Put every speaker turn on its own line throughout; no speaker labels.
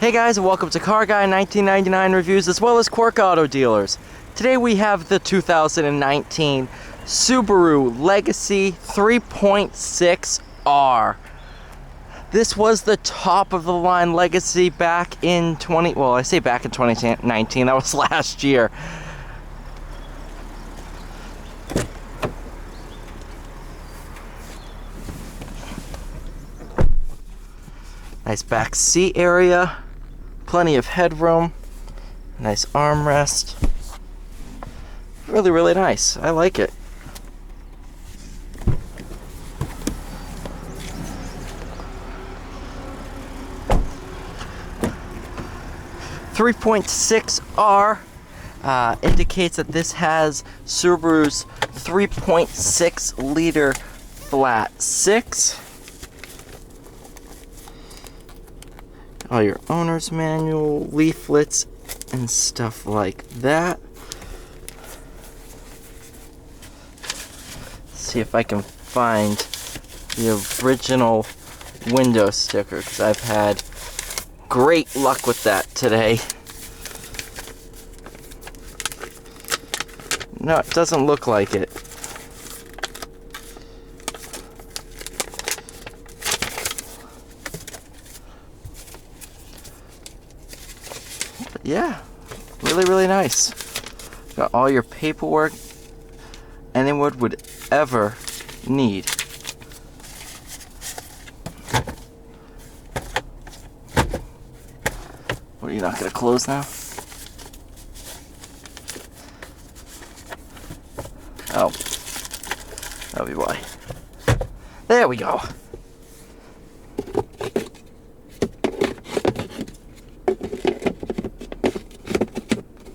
Hey guys, and welcome to Car Guy 1999 Reviews as well as Quirk Auto Dealers. Today we have the 2019 Subaru Legacy 3.6R. This was the top of the line Legacy back in 2019, that was last year. Nice back seat area, plenty of headroom, nice armrest. Really, really nice. I like it. .6R indicates that this has Subaru's 3.6 liter flat six. All your owner's manual, leaflets, and stuff like that. Let's see if I can find the original window sticker, because I've had great luck with that today. No, it doesn't look like it. Yeah, really, really nice. Got all your paperwork anyone would ever need. What, are you not going to close now? Oh, that'll be why. There we go.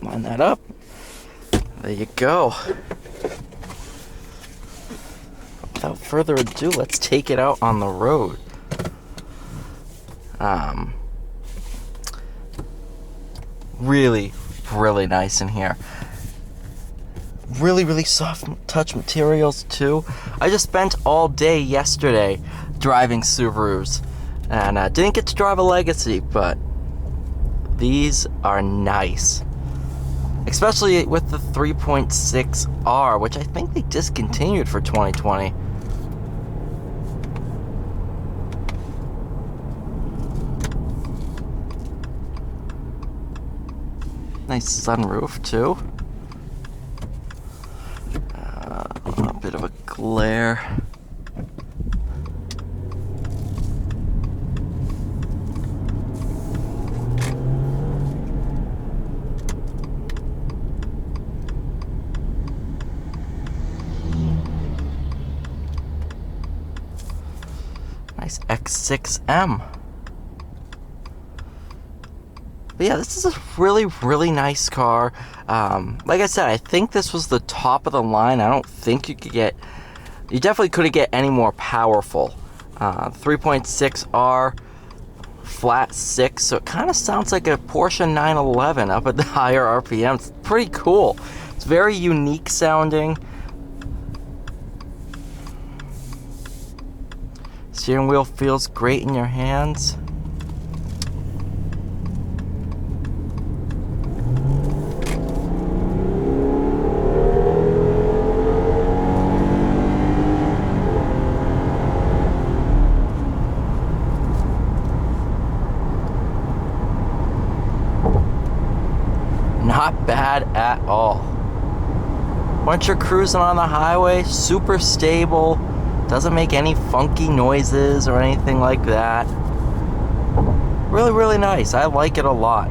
Line that up. There you go. Without further ado, let's take it out on the road. Really, really nice in here. Really, really soft touch materials too. I just spent all day yesterday driving Subarus, and didn't get to drive a Legacy, but these are nice. Especially with the 3.6R, which I think they discontinued for 2020. Nice sunroof too. A bit of a glare. Nice X6M. But yeah, this is a really, really nice car. Like I said, I think this was the top of the line. I don't think you definitely couldn't get any more powerful. 3.6R, flat six, so it kind of sounds like a Porsche 911 up at the higher RPM. It's pretty cool. It's very unique sounding. Steering wheel feels great in your hands. Not bad at all. Once you're cruising on the highway, super stable. Doesn't make any funky noises or anything like that. Really, really nice. I like it a lot.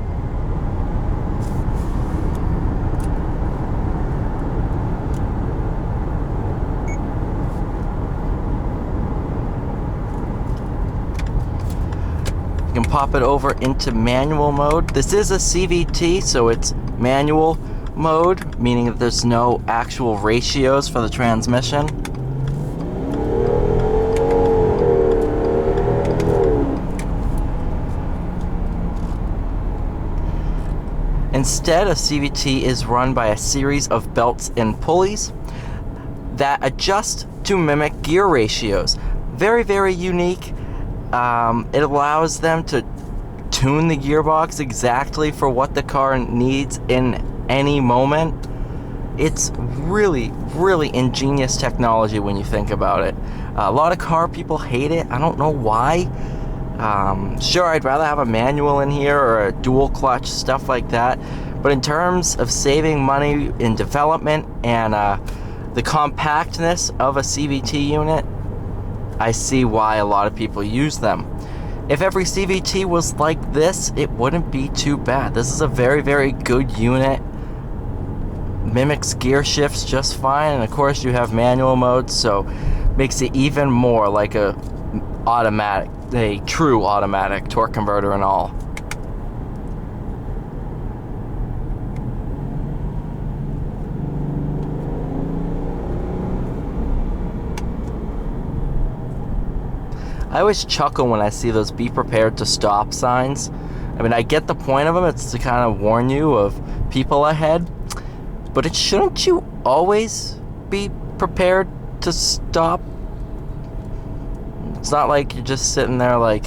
You can pop it over into manual mode. This is a CVT, so it's manual mode, meaning that there's no actual ratios for the transmission. Instead, a CVT is run by a series of belts and pulleys that adjust to mimic gear ratios. Very, very unique. It allows them to tune the gearbox exactly for what the car needs in any moment. It's really, really ingenious technology when you think about it. A lot of car people hate it. I don't know why. Sure, I'd rather have a manual in here or a dual clutch, stuff like that. But in terms of saving money in development and the compactness of a CVT unit, I see why a lot of people use them. If every CVT was like this, it wouldn't be too bad. This is a very, very good unit. Mimics gear shifts just fine, and of course you have manual mode, so makes it even more like a true automatic torque converter and all. I always chuckle when I see those "be prepared to stop" signs. I mean, I get the point of them. It's to kind of warn you of people ahead. But shouldn't you always be prepared to stop? It's not like you're just sitting there like,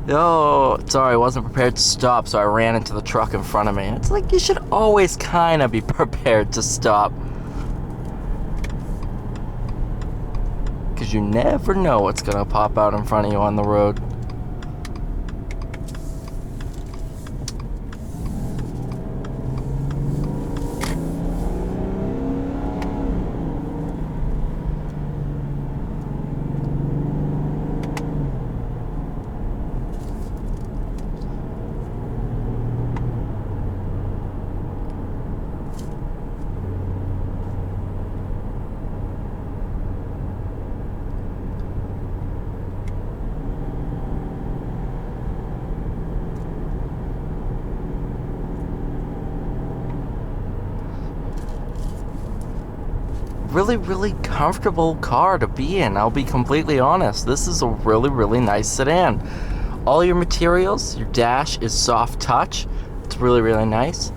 oh, sorry, I wasn't prepared to stop, so I ran into the truck in front of me. It's like you should always kind of be prepared to stop. Because you never know what's going to pop out in front of you on the road. Really, really comfortable car to be in. I'll be completely honest. This is a really, really nice sedan. All your materials, your dash is soft touch. It's really, really nice.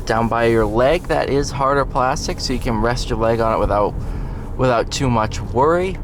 Down by your leg, that is harder plastic, so you can rest your leg on it without too much worry.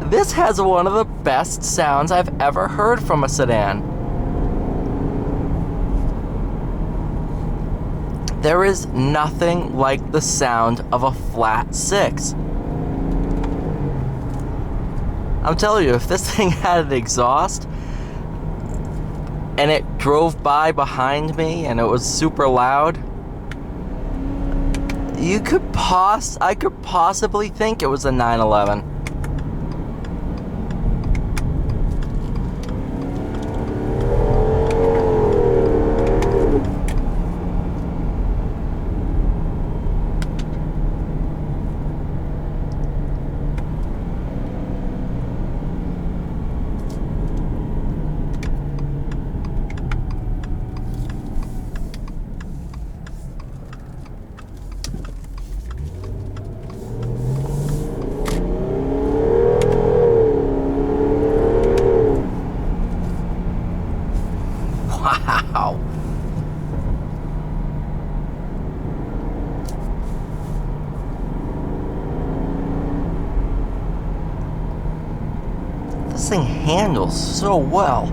This has one of the best sounds I've ever heard from a sedan. There is nothing like the sound of a flat six. I'm telling you, if this thing had an exhaust and it drove by behind me and it was super loud, I could possibly think it was a 911. Wow. This thing handles so well.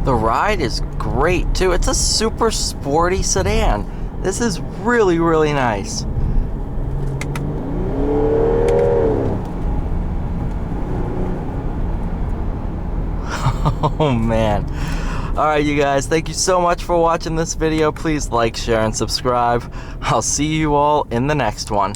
The ride is great too. It's a super sporty sedan. This is really, really nice. Oh man. Alright you guys, thank you so much for watching this video. Please like, share, and subscribe. I'll see you all in the next one.